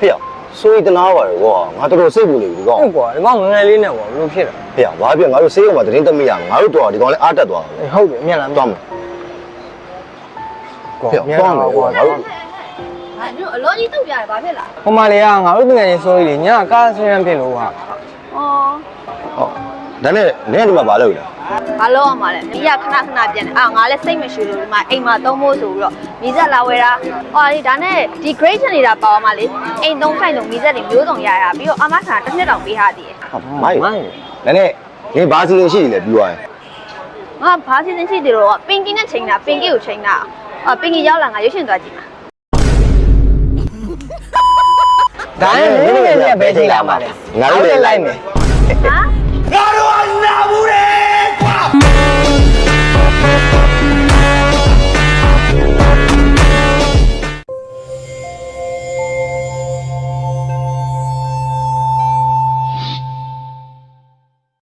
ဖေရဆိုးတနာပါလေကွာငါတော်တော်စိတ်ပူနေပြီဒီကောင် ဟုတ်ကွာဒီကောင်ငငယ်လေးနဲ့ကွာဘလို့ဖြစ်တာ ဖေရဘာဖြစ်ငါတို့ဆေးရုံမှာသတင်းတက်မိရငါတို့တော့ဒီကောင်လည်းအားတက်သွားတယ် ဟုတ်တယ်အမြက်လား သွားမယ် ကွာ ဖေရသွားမယ်ကွာငါတို့ ဟာညအလောကြီးတုတ်ကြတယ်ဘာဖြစ်လား ဟိုမလေးကငါတို့ငငယ်ချင်းစိုးရီညကားဆင်းရမ်းဖြစ်လို့ဟာ ဩ ဟုတ်ဒါနဲ့နင်းဒီမှာဘာလုပ်လဲ ဘာလို့အောင်မလဲမိရခဏခဏပြန်တယ်အာငါလည်းစိတ်မရှိလို့ဒီမှာအိမ်မှာသုံးဖို့ဆိုပြီးတော့မိဆက်လာဝဲတာဟောဒီဒါနဲ့ဒီ grade ချင်နေတာပါအောင်မလေးအိမ်သုံးဆိုင်သုံးမိဆက်တွေမျိုးစုံရရပြီးတော့အမထာတစ်နှစ်တောင်ပေးထားသေးတယ် မိုင်းဒါနဲ့နင်းဘာစီရင်ရှိလဲပြီးသွားရင် ငါဘာစီစဉ်ရှိတယ်တော့ပင်ကီနဲ့ချိန်တာပင်ကီကိုချိန်တာပင်ကီရောက်လာငါရွှေရှင်သွားကြည့်မှာ ဒါနဲ့နင်းငယ်နဲ့ပဲချိန်လာပါလေ ငါတို့လည်းလိုက်မယ် ဟာ ငါတို့က